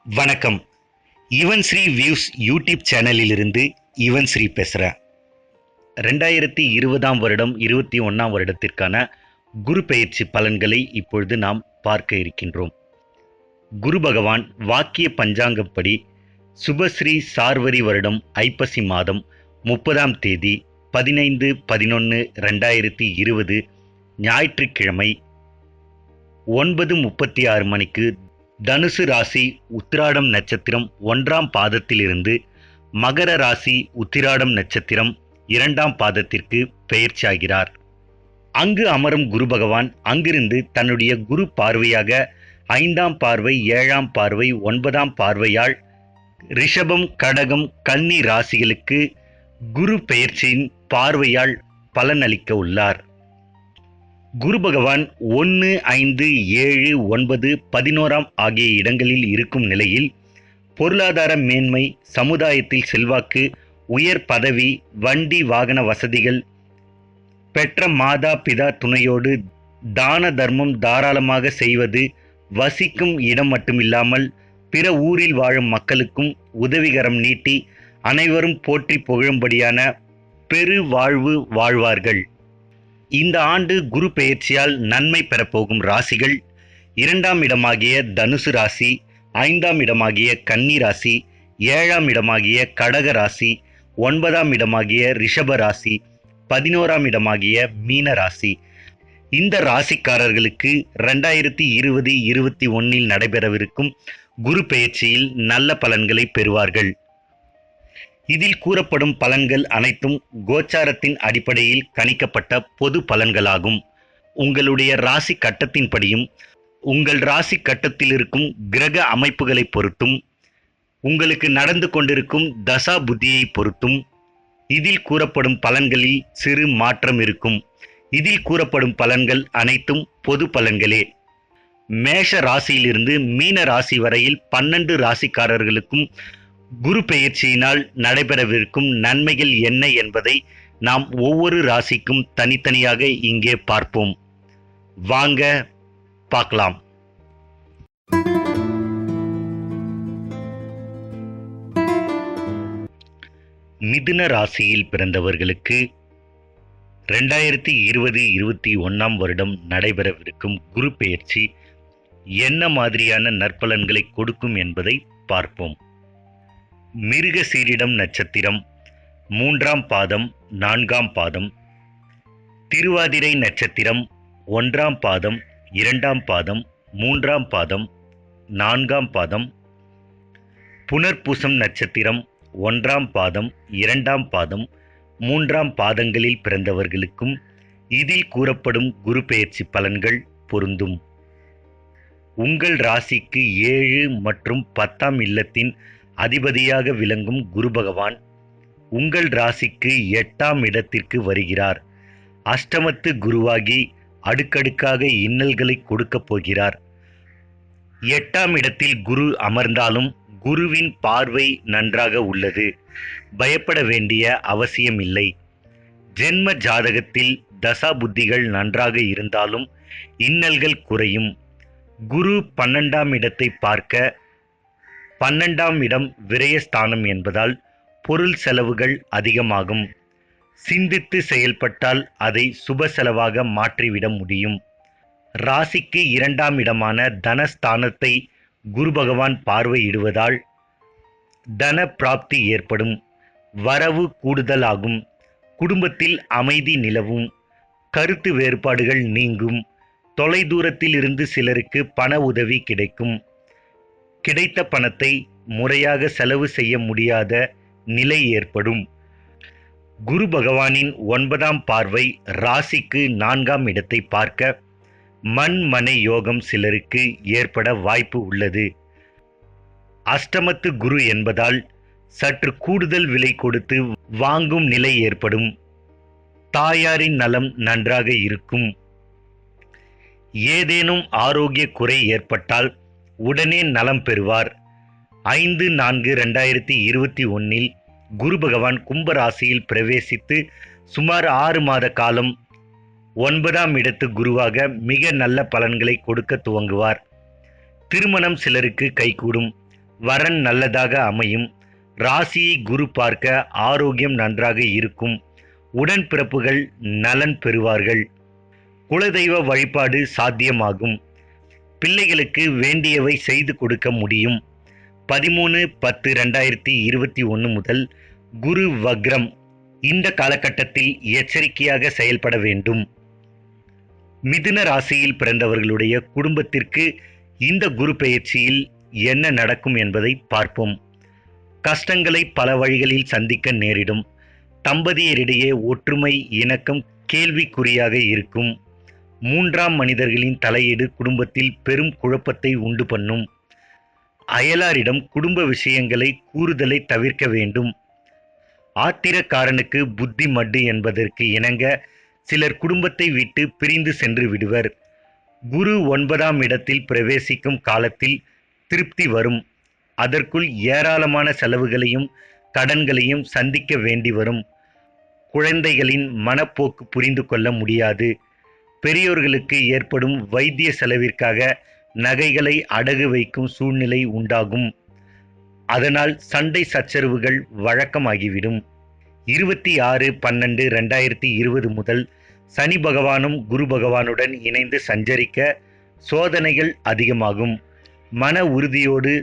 வணக்கம். Yuvan Sri views YouTube சேனலிலிருந்து Yuvan Sri பேசுகிறேன். 2020ஆம் வருடம் 21ஆம் வருடத்திற்கான குரு பெயர்ச்சி பலன்களை இப்பொழுது நாம் பார்க்க இருக்கின்றோம். குரு பகவான் வாக்கிய பஞ்சாங்கப்படி சுபஸ்ரீ சார்வரி வருடம் ஐப்பசி மாதம் 30ஆம் தேதி 15/11/2020 ஞாயிற்றுக்கிழமை 9:36 மணிக்கு தனுசு ராசி உத்திராடம் நட்சத்திரம் 1ஆம் பாதத்திலிருந்து மகர ராசி உத்திராடம் நட்சத்திரம் 2ஆம் பாதத்திற்கு பெயர்ச்சியாகிறார். அங்கு அமரும் குரு பகவான் அங்கிருந்து தன்னுடைய குரு பார்வையாக 5ஆம் பார்வை, 7ஆம் பார்வை, 9ஆம் பார்வையால் ரிஷபம், கடகம், கன்னி ராசிகளுக்கு குரு பெயர்ச்சியின் பார்வையால் பலனளிக்க உள்ளார். குரு பகவான் 1, 5, 7, 9, 11 ஆகிய இடங்களில் இருக்கும் நிலையில் பொருளாதார மேன்மை, சமுதாயத்தில் செல்வாக்கு, உயர் பதவி, வண்டி வாகன வசதிகள், பெற்ற மாதா பிதா துணையோடு தான தர்மம் தாராளமாக செய்வது, வசிக்கும் இடம் மட்டுமில்லாமல் பிற ஊரில் வாழும் மக்களுக்கும் உதவிகரம் நீட்டி அனைவரும் போற்றி புகழும்படியான பெரு வாழ்வு வாழ்வார்கள். இந்த ஆண்டு குரு பெயர்ச்சியால் நன்மை பெறப்போகும் ராசிகள் 2ஆம் இடமாகிய தனுசு ராசி, 5ஆம் இடமாகிய கன்னி ராசி, 7ஆம் இடமாகிய கடக ராசி, 9ஆம் இடமாகிய ரிஷப ராசி, 11ஆம் இடமாகிய மீன ராசி. இந்த ராசிக்காரர்களுக்கு 2020-21 நடைபெறவிருக்கும் குரு பெயர்ச்சியில் நல்ல பலன்களை பெறுவார்கள். இதில் கூறப்படும் பலன்கள் அனைத்தும் கோச்சாரத்தின் அடிப்படையில் கணிக்கப்பட்ட பொது பலன்களாகும். உங்களுடைய ராசி கட்டத்தின்படியும் உங்கள் ராசி கட்டத்தில் இருக்கும் கிரக அமைப்புகளை பொறுத்தும் உங்களுக்கு நடந்து கொண்டிருக்கும் தசா புத்தியை பொறுத்தும் இதில் கூறப்படும் பலன்களில் சிறு மாற்றம் இருக்கும். இதில் கூறப்படும் பலன்கள் அனைத்தும் பொது பலன்களே. மேஷ ராசியிலிருந்து மீன ராசி வரையில் 12 ராசிக்காரர்களுக்கும் குரு பெயர்ச்சியினால் நடைபெறவிருக்கும் நன்மைகள் என்ன என்பதை நாம் ஒவ்வொரு ராசிக்கும் தனித்தனியாக இங்கே பார்ப்போம். வாங்க பார்க்கலாம். மிதுன ராசியில் பிறந்தவர்களுக்கு 2020-21 வருடம் நடைபெறவிருக்கும் குரு பெயர்ச்சி என்ன மாதிரியான நற்பலன்களை கொடுக்கும் என்பதை பார்ப்போம். மிருக சீரிடம் நட்சத்திரம் 3ஆம் பாதம், 4ஆம் பாதம், திருவாதிரை நட்சத்திரம் 1ஆம் பாதம், 2ஆம் பாதம், 3ஆம் பாதம், 4ஆம் பாதம், புனர்பூசம் நட்சத்திரம் 1ஆம் பாதம், 2ஆம் பாதம், 3ஆம் பாதங்களில் பிறந்தவர்களுக்கும் இதில் கூறப்படும் குரு பெயர்ச்சி பலன்கள் பொருந்தும். உங்கள் ராசிக்கு 7 மற்றும் 10ஆம் இல்லத்தின் அதிபதியாக விளங்கும் குரு பகவான் உங்கள் ராசிக்கு 8ஆம் இடத்திற்கு வருகிறார். அஷ்டமத்து குருவாகி அடுக்கடுக்காக இன்னல்களை கொடுக்கப் போகிறார். 8ஆம் இடத்தில் குரு அமர்ந்தாலும் குருவின் பார்வை நன்றாக உள்ளது. பயப்பட வேண்டிய அவசியம் இல்லை. ஜென்ம ஜாதகத்தில் தசா புத்திகள் நன்றாக இருந்தாலும் இன்னல்கள் குறையும். குரு 12ஆம் இடத்தை பார்க்க 12ஆம் இடம் விரயஸ்தானம் என்பதால் பொருள் செலவுகள் அதிகமாகும். சிந்தித்து செயல்பட்டால் அதை சுப செலவாக மாற்றிவிட முடியும். ராசிக்கு 2ஆம் இடமான தனஸ்தானத்தை குரு பகவான் பார்வையிடுவதால் தன பிராப்தி ஏற்படும். வரவு கூடுதலாகும். குடும்பத்தில் அமைதி நிலவும். கருத்து வேறுபாடுகள் நீங்கும். தொலைதூரத்தில் இருந்து சிலருக்கு பண உதவி கிடைக்கும். கிடைத்த பணத்தை முறையாக செலவு செய்ய முடியாத நிலை ஏற்படும். குரு பகவானின் 9ஆம் பார்வை ராசிக்கு 4ஆம் இடத்தை பார்க்க மண் மனை யோகம் சிலருக்கு ஏற்பட வாய்ப்பு உள்ளது. அஷ்டமத்து குரு என்பதால் சற்று கூடுதல் விலை கொடுத்து வாங்கும் நிலை ஏற்படும். தாயாரின் நலம் நன்றாக இருக்கும். ஏதேனும் ஆரோக்கிய குறை ஏற்பட்டால் உடனே நலம் பெறுவார். 5/4/2021 குரு பகவான் கும்ப ராசியில் பிரவேசித்து சுமார் 6 மாத காலம் 9ஆம் இடத்து குருவாக மிக நல்ல பலன்களை கொடுக்க துவங்குவார். திருமணம் சிலருக்கு கைகூடும். வரன் நல்லதாக அமையும். ராசியை குரு பார்க்க ஆரோக்கியம் நன்றாக இருக்கும். உடன்பிறப்புகள் நலன் பெறுவார்கள். குலதெய்வ வழிபாடு சாத்தியமாகும். பிள்ளைகளுக்கு வேண்டியவை செய்து கொடுக்க முடியும். 13/10/2021 முதல் குரு வக்ரம். இந்த காலகட்டத்தில் எச்சரிக்கையாக செயல்பட வேண்டும். மிதுன ராசியில் பிறந்தவர்களுடைய குடும்பத்திற்கு இந்த குரு பெயர்ச்சியில் என்ன நடக்கும் என்பதை பார்ப்போம். கஷ்டங்களை பல வழிகளில் சந்திக்க நேரிடும். தம்பதியரிடையே ஒற்றுமை இணக்கம் கேள்விக்குறியாக இருக்கும். மூன்றாம் மனிதர்களின் தலையீடு குடும்பத்தில் பெரும் குழப்பத்தை உண்டு பண்ணும். அயலாரிடம் குடும்ப விஷயங்களை கூறுதலை தவிர்க்க வேண்டும். ஆத்திரக்காரனுக்கு புத்தி மட்டு என்பதற்கு இணங்க சிலர் குடும்பத்தை விட்டு பிரிந்து சென்று விடுவர். குரு 9ஆம் இடத்தில் பிரவேசிக்கும் காலத்தில் திருப்தி வரும். அதற்குள் ஏராளமான செலவுகளையும் கடன்களையும் சந்திக்க வேண்டி வரும். குழந்தைகளின் மனப்போக்கு புரிந்து கொள்ள முடியாது. பெரியோர்களுக்கு ஏற்படும் வைத்திய செலவிற்காக நகைகளை அடகு வைக்கும் சூழ்நிலை உண்டாகும். அதனால் சண்டை சச்சரவுகள் வழக்கமாகிவிடும். 26/12/2020 முதல் சனி பகவானும் குரு பகவானுடன் இணைந்து சஞ்சரிக்க சோதனைகள் அதிகமாகும். மன உறுதியோடு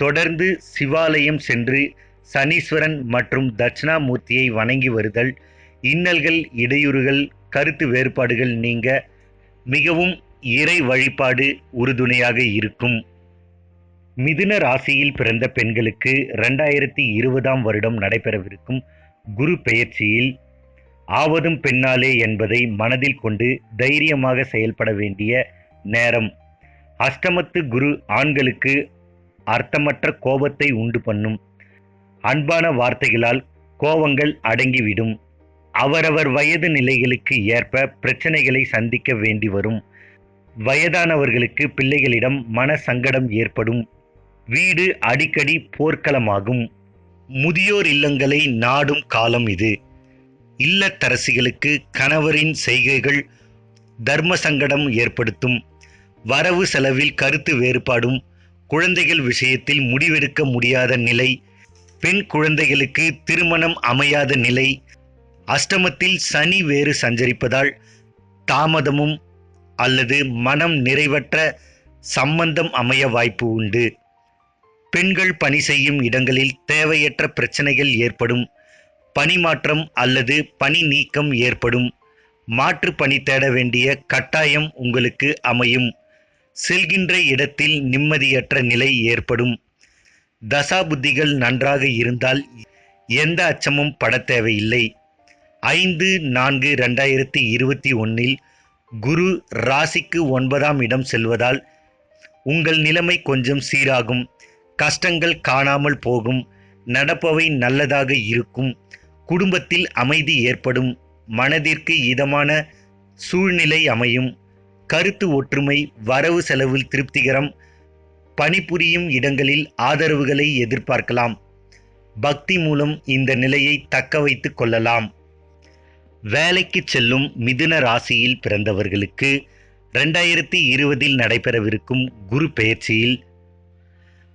தொடர்ந்து சிவாலயம் சென்று சனீஸ்வரன் மற்றும் தட்சிணாமூர்த்தியை வணங்கி வருதல் இன்னல்கள் இடையூறுகள் கருத்து வேறுபாடுகள் நீங்க மிகவும் இறை வழிபாடு உறுதுணையாக இருக்கும். மிதுன ராசியில் பிறந்த பெண்களுக்கு 2020ஆம் வருடம் நடைபெறவிருக்கும் குரு பெயர்ச்சியில் ஆவதும் பெண்ணாலே என்பதை மனதில் கொண்டு தைரியமாக செயல்பட வேண்டிய நேரம். அஷ்டமத்து குரு ஆண்களுக்கு அர்த்தமற்ற கோபத்தை உண்டு பண்ணும். அன்பான வார்த்தைகளால் கோபங்கள் அடங்கிவிடும். அவரவர் வயது நிலைகளுக்கு ஏற்ப பிரச்சனைகளை சந்திக்க வேண்டி வரும். வயதானவர்களுக்கு பிள்ளைகளிடம் மன சங்கடம் ஏற்படும். வீடு அடிக்கடி போர்க்களமாகும். முதியோர் இல்லங்களை நாடும் காலம் இது. இல்லத்தரசிகளுக்கு கணவரின் செய்கைகள் தர்ம சங்கடம் ஏற்படுத்தும். வரவு செலவில் கருத்து வேறுபாடும். குழந்தைகள் விஷயத்தில் முடிவெடுக்க முடியாத நிலை. பெண் குழந்தைகளுக்கு திருமணம் அமையாத நிலை. அஷ்டமத்தில் சனி வேறு சஞ்சரிப்பதால் தாமதமும் அல்லது மனம் நிறைவற்ற சம்பந்தம் அமைய வாய்ப்பு உண்டு. பெண்கள் பணி செய்யும் இடங்களில் தேவையற்ற பிரச்சனைகள் ஏற்படும். பணி மாற்றம் அல்லது பணி நீக்கம் ஏற்படும். மாற்று பணி தேட வேண்டிய கட்டாயம் உங்களுக்கு அமையும். செல்கின்ற இடத்தில் நிம்மதியற்ற நிலை ஏற்படும். தசாபுத்திகள் நன்றாக இருந்தால் எந்த அச்சமும் பட தேவையில்லை. 5/4/2021 குரு ராசிக்கு 9ஆம் இடம் செல்வதால் உங்கள் நிலைமை கொஞ்சம் சீராகும். கஷ்டங்கள் காணாமல் போகும். நடப்பவை நல்லதாக இருக்கும். குடும்பத்தில் அமைதி ஏற்படும். மனதிற்கு இதமான சூழ்நிலை அமையும். கருத்து ஒற்றுமை. வரவு செலவில் திருப்திகரம். பணிபுரியும் இடங்களில் ஆதரவுகளை எதிர்பார்க்கலாம். பக்தி மூலம் இந்த நிலையை தக்க வைத்துக் கொள்ளலாம். வேலைக்கு செல்லும் மிதுன ராசியில் பிறந்தவர்களுக்கு 2020 நடைபெறவிருக்கும் குரு பெயர்ச்சியில்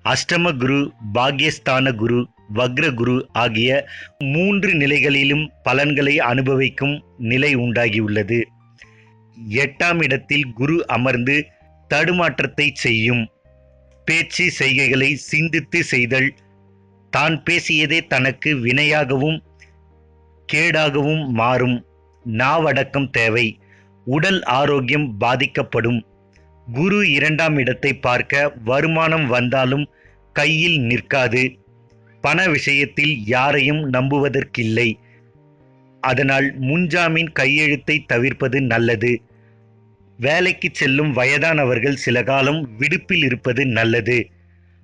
அஷ்டம குரு, பாக்யஸ்தான குரு, வக்ர குரு ஆகிய 3 நிலைகளிலும் பலன்களை அனுபவிக்கும் நிலை உண்டாகியுள்ளது. 8ஆம் இடத்தில் குரு அமர்ந்து தடுமாற்றத்தை செய்யும். பேச்சு செய்கைகளை சிந்தித்து செய்தல். தான் பேசியதே தனக்கு வினையாகவும் கேடாகவும் மாறும். நாவடக்கம் தேவை. உடல் ஆரோக்கியம் பாதிக்கப்படும். குரு 2ஆம் இடத்தை பார்க்க வருமானம் வந்தாலும் கையில் நிற்காது. பண விஷயத்தில் யாரையும் நம்புவதற்கில்லை. அதனால் முன்ஜாமீன் கையெழுத்தை தவிர்ப்பது நல்லது. வேலைக்கு செல்லும் வயதானவர்கள் சில காலம் விடுப்பில் இருப்பது நல்லது.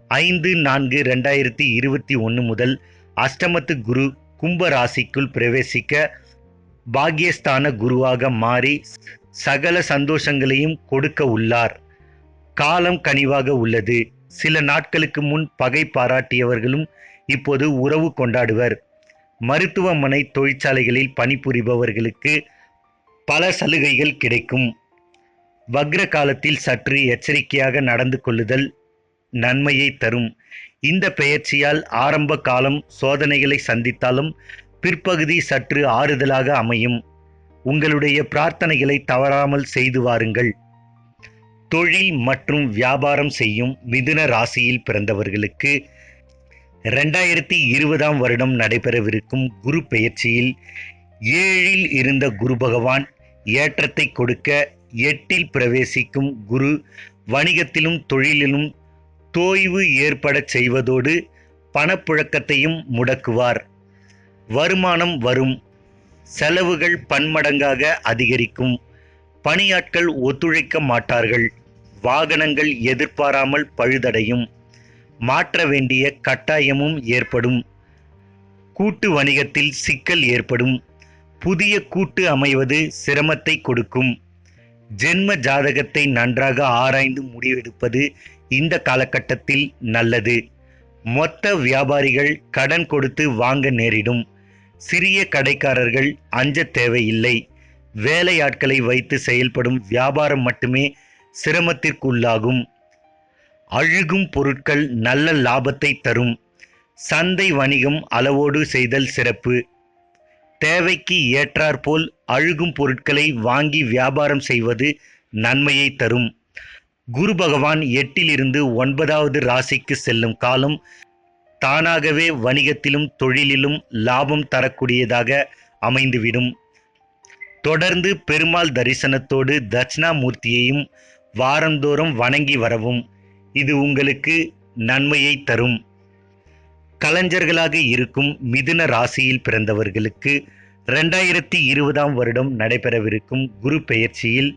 5/4/2021 முதல் அஷ்டமத்து குரு கும்ப ராசிக்குள் பிரவேசிக்க பாக்யஸ்தான குருவாக மாறி சகல சந்தோஷங்களையும் கொடுக்க உள்ளார். காலம் கனிவாக உள்ளது. சில நாட்களுக்கு முன் பகை பாராட்டியவர்களும் இப்போது உறவு கொண்டாடுவர். மருத்துவமனை தொழிற்சாலைகளில் பணிபுரிபவர்களுக்கு பல சலுகைகள் கிடைக்கும். வக்ர காலத்தில் சற்று எச்சரிக்கையாக நடந்து கொள்ளுதல் நன்மையை தரும். இந்த பெயர்ச்சியால் ஆரம்ப காலம் சோதனைகளை சந்தித்தாலும் பிற்பகுதி சற்று ஆறுதலாக அமையும். உங்களுடைய பிரார்த்தனைகளை தவறாமல் செய்து வாருங்கள். தொழில் மற்றும் வியாபாரம் செய்யும் மிதுன ராசியில் பிறந்தவர்களுக்கு 2020ஆம் வருடம் நடைபெறவிருக்கும் குரு பெயர்ச்சியில் 7ல் இருந்த குரு பகவான் ஏற்றத்தை கொடுக்க 8ல் பிரவேசிக்கும் குரு வணிகத்திலும் தொழிலிலும் தோய்வு ஏற்படச் செய்வதோடு பணப்புழக்கத்தையும் முடக்குவார். வருமானம் வரும், செலவுகள் பன்மடங்காக அதிகரிக்கும். பணியாட்கள் ஒத்துழைக்க மாட்டார்கள். வாகனங்கள் எதிர்பாராமல் பழுதடையும். மாற்ற வேண்டிய கட்டாயமும் ஏற்படும். கூட்டு வணிகத்தில் சிக்கல் ஏற்படும். புதிய கூட்டு அமைவது சிரமத்தை கொடுக்கும். ஜென்ம ஜாதகத்தை நன்றாக ஆராய்ந்து முடிவெடுப்பது இந்த காலகட்டத்தில் நல்லது. மொத்த வியாபாரிகள் கடன் கொடுத்து வாங்க நேரிடும். சிறிய கடைக்காரர்கள் அஞ்ச தேவையில்லை. வேலையாட்களை வைத்து செயல்படும் வியாபாரம் மட்டுமே சிரமத்திற்குள்ளாகும். அழுகும் பொருட்கள் நல்ல லாபத்தை தரும். சந்தை வணிகம் அளவோடு செய்தல் சிறப்பு. தேவைக்கு ஏற்றாற்போல் அழுகும் பொருட்களை வாங்கி வியாபாரம் செய்வது நன்மையை தரும். குரு பகவான் 8லிருந்து 9வது ராசிக்கு செல்லும் காலம் தானாகவே வணிகத்திலும் தொழிலிலும் லாபம் தரக்கூடியதாக அமைந்துவிடும். தொடர்ந்து பெருமாள் தரிசனத்தோடு தட்சிணாமூர்த்தியையும் வாரந்தோறும் வணங்கி வரவும். இது உங்களுக்கு நன்மையை தரும். கலைஞர்களாக இருக்கும் மிதுன ராசியில் பிறந்தவர்களுக்கு 2020ஆம் வருடம் நடைபெறவிருக்கும் குரு பெயர்ச்சியில்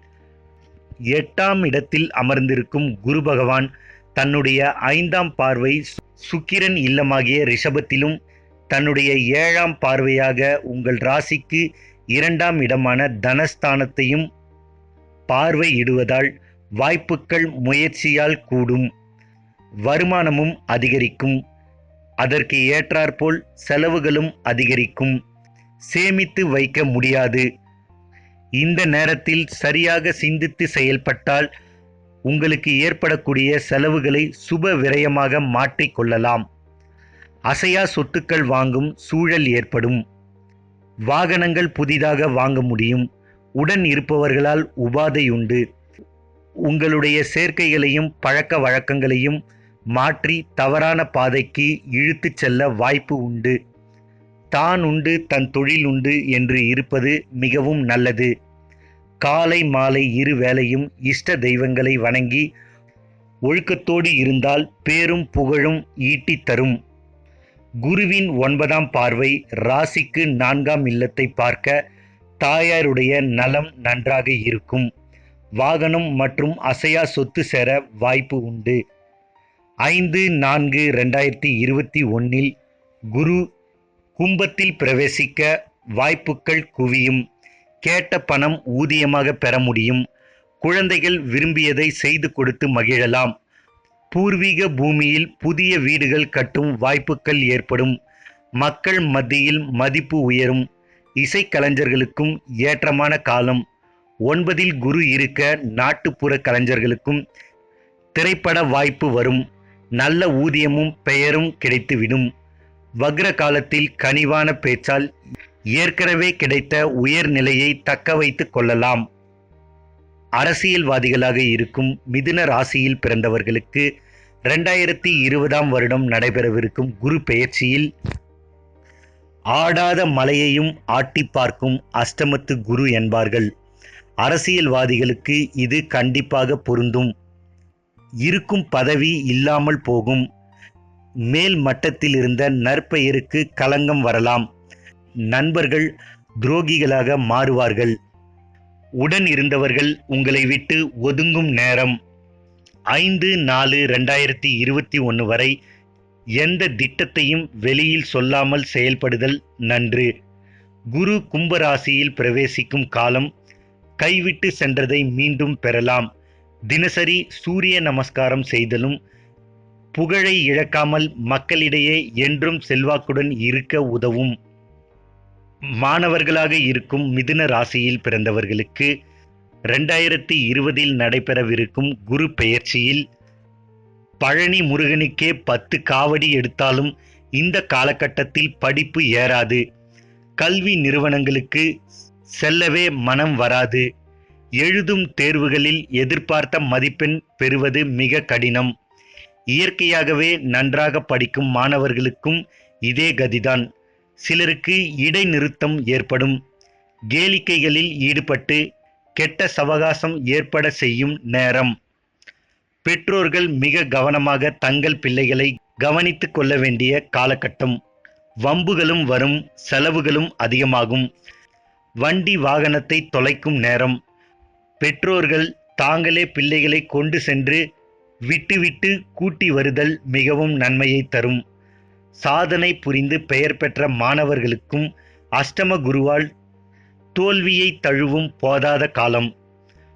8ஆம் இடத்தில் அமர்ந்திருக்கும் குரு பகவான் தன்னுடைய 5ஆம் பார்வை சுக்கிரன் இல்லமாகிய ரிஷபத்திலும் தன்னுடைய 7ஆம் பார்வையாக உங்கள் ராசிக்கு 2ஆம் இடமான தனஸ்தானத்தையும் பார்வையிடுவதால் வாய்ப்புகள் முயற்சியால் கூடும். வருமானமும் அதிகரிக்கும். அதற்கு ஏற்றாற்போல் செலவுகளும் அதிகரிக்கும். சேமித்து வைக்க முடியாது. இந்த நேரத்தில் சரியாக சிந்தித்து செயல்பட்டால் உங்களுக்கு ஏற்படக்கூடிய செலவுகளை சுப விரயமாக மாற்றிக்கொள்ளலாம். அசையா சொத்துக்கள் வாங்கும் சூழல் ஏற்படும். வாகனங்கள் புதிதாக வாங்க முடியும். உடன் இருப்பவர்களால் உபாதையுண்டு. உங்களுடைய சேர்க்கைகளையும் பழக்க வழக்கங்களையும் மாற்றி தவறான பாதைக்கு இழுத்துச் செல்ல வாய்ப்பு உண்டு. தான் உண்டு தன் தொழில் உண்டு என்று இருப்பது மிகவும் நல்லது. காலை மாலை இரு வேளையும் இஷ்ட தெய்வங்களை வணங்கி ஒழுக்கத்தோடு இருந்தால் பேரும் புகழும் ஈட்டி தரும். குருவின் 9ஆம் பார்வை ராசிக்கு 4ஆம் இல்லத்தை பார்க்க தாயாருடைய நலம் நன்றாக இருக்கும். வாகனம் மற்றும் அசையா சொத்து சேர வாய்ப்பு உண்டு. 5/4/2021 குரு கும்பத்தில் பிரவேசிக்க வாய்ப்புகள் குவியும். கேட்ட பணம் ஊதியமாக பெற முடியும். குழந்தைகள் விரும்பியதை செய்து கொடுத்து மகிழலாம். பூர்வீக பூமியில் புதிய வீடுகள் கட்டும் வாய்ப்புகள் ஏற்படும். மக்கள் மத்தியில் மதிப்பு உயரும். இசைக்கலைஞர்களுக்கும் ஏற்றமான காலம். 9ல் குரு இருக்க நாட்டுப்புற கலைஞர்களுக்கும் திரைப்பட வாய்ப்பு வரும். நல்ல ஊதியமும் பெயரும் கிடைத்துவிடும். வக்ர காலத்தில் கனிவான பேச்சால் ஏற்கனவே கிடைத்த உயர்நிலையை தக்க வைத்துக் கொள்ளலாம். அரசியல்வாதிகளாக இருக்கும் மிதுன ராசியில் பிறந்தவர்களுக்கு 2020ஆம் வருடம் நடைபெறவிருக்கும் குரு பெயர்ச்சியில் ஆடாத மலையையும் ஆட்டி பார்க்கும் அஷ்டமத்து குரு என்பார்கள். அரசியல்வாதிகளுக்கு இது கண்டிப்பாக பொருந்தும். இருக்கும் பதவி இல்லாமல் போகும். மேல் மட்டத்தில் இருந்த நற்பெயருக்கு களங்கம் வரலாம். நண்பர்கள் துரோகிகளாக மாறுவார்கள். உடன் இருந்தவர்கள் உங்களை விட்டு ஒதுங்கும் நேரம். 5/4/2021 வரை எந்த திட்டத்தையும் வெளியில் சொல்லாமல் செயல்படுதல் நன்று. குரு கும்பராசியில் பிரவேசிக்கும் காலம் கைவிட்டு சென்றதை மீண்டும் பெறலாம். தினசரி சூரிய நமஸ்காரம் செய்தலும் புகழை இழக்காமல் மக்களிடையே என்றும் செல்வாக்குடன் இருக்க உதவும். மாணவர்களாக இருக்கும் மிதுன ராசியில் பிறந்தவர்களுக்கு 2020இல் நடைபெறவிருக்கும் குரு பெயர்ச்சியில் பழனி முருகனுக்கே 10 காவடி எடுத்தாலும் இந்த காலகட்டத்தில் படிப்பு ஏறாது. கல்வி நிறுவனங்களுக்கு செல்லவே மனம் வராது. எழுதும் தேர்வுகளில் எதிர்பார்த்த மதிப்பெண் பெறுவது மிக கடினம். இயற்கையாகவே நன்றாக படிக்கும் மாணவர்களுக்கும் இதே கதிதான். சிலருக்கு இடைநிறுத்தம் ஏற்படும். கேளிக்கைகளில் ஈடுபட்டு கெட்ட சவகாசம் ஏற்பட செய்யும் நேரம். பெற்றோர்கள் மிக கவனமாக தங்கள் பிள்ளைகளை கவனித்துக் கொள்ள வேண்டிய காலகட்டம். வம்புகளும் வரும், செலவுகளும் அதிகமாகும். வண்டி வாகனத்தை தொலைக்கும் நேரம். பெற்றோர்கள் தாங்களே பிள்ளைகளை கொண்டு சென்று விட்டுவிட்டு கூட்டி வருதல் மிகவும் நன்மையை தரும். சாதனை புரிந்து பெயர் பெற்ற மாணவர்களுக்கும் அஷ்டம குருவால் தோல்வியை தழுவும் போதாத காலம்.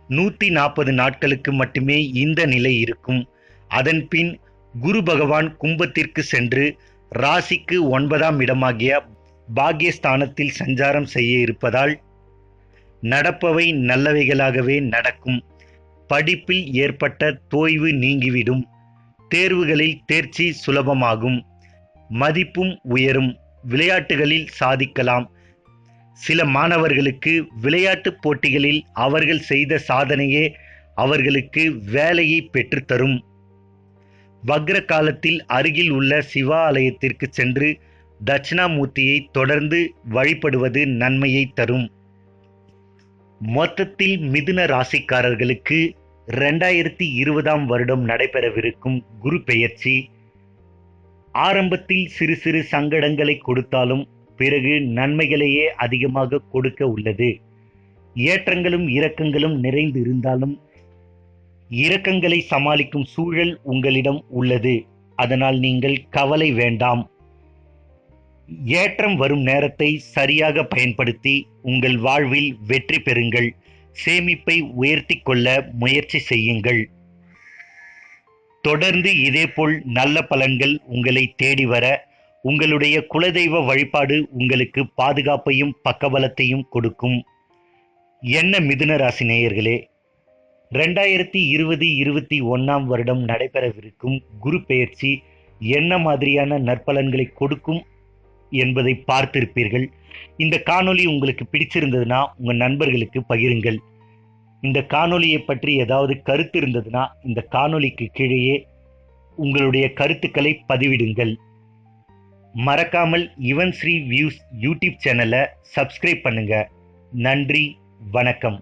140 நாட்களுக்கு மட்டுமே இந்த நிலை இருக்கும். அதன்பின் குரு பகவான் கும்பத்திற்கு சென்று ராசிக்கு 9ஆம் இடமாகிய பாக்யஸ்தானத்தில் சஞ்சாரம் செய்ய இருப்பதால் நடப்பவை நல்லவைகளாகவே நடக்கும். படிப்பில் ஏற்பட்ட தோய்வு நீங்கிவிடும். தேர்வுகளில் தேர்ச்சி சுலபமாகும். மதிப்பும் உயரும். விளையாட்டுகளில் சாதிக்கலாம். சில மாணவர்களுக்கு விளையாட்டுப் போட்டிகளில் அவர்கள் செய்த சாதனையே அவர்களுக்கு வேலையை பெற்றுத்தரும். வக்ர காலத்தில் அருகில் உள்ள சிவாலயத்திற்கு சென்று தட்சிணாமூர்த்தியை தொடர்ந்து வழிபடுவது நன்மையை தரும். மொத்தத்தில் மிதுன ராசிக்காரர்களுக்கு 2020ஆம் வருடம் நடைபெறவிருக்கும் குரு பெயர்ச்சி ஆரம்பத்தில் சிறு சிறு சங்கடங்களை கொடுத்தாலும் பிறகு நன்மைகளையே அதிகமாக கொடுக்க உள்ளது. ஏற்றங்களும் இரக்கங்களும் நிறைந்து இருந்தாலும் இரக்கங்களை சமாளிக்கும் சூழல் உங்களிடம் உள்ளது. அதனால் நீங்கள் கவலை வேண்டாம். ஏற்றம் வரும் நேரத்தை சரியாக பயன்படுத்தி உங்கள் வாழ்வில் வெற்றி பெறுங்கள். சேமிப்பை உயர்த்தி கொள்ள முயற்சி செய்யுங்கள். தொடர்ந்து இதேபோல் நல்ல பலன்கள் உங்களை தேடி வர உங்களுடைய குலதெய்வ வழிபாடு உங்களுக்கு பாதுகாப்பையும் பக்கபலத்தையும் கொடுக்கும். என்ன மிதுன ராசி நேயர்களே, 2020-21ஆம் வருடம் நடைபெறவிருக்கும் குரு பெயர்ச்சி என்ன மாதிரியான நற்பலன்களை கொடுக்கும் என்பதை பார்த்திருப்பீர்கள். இந்த காணொளி உங்களுக்கு பிடிச்சிருந்ததுன்னா உங்கள் நண்பர்களுக்கு பகிருங்கள். இந்த காணொளியை பற்றி ஏதாவது கருத்து இருந்ததுன்னா இந்த காணொளிக்கு கீழேயே உங்களுடைய கருத்துக்களை பதிவிடுங்கள். மறக்காமல் யுவன் ஸ்ரீ வியூஸ் யூடியூப் சேனலை சப்ஸ்கிரைப் பண்ணுங்க. நன்றி, வணக்கம்.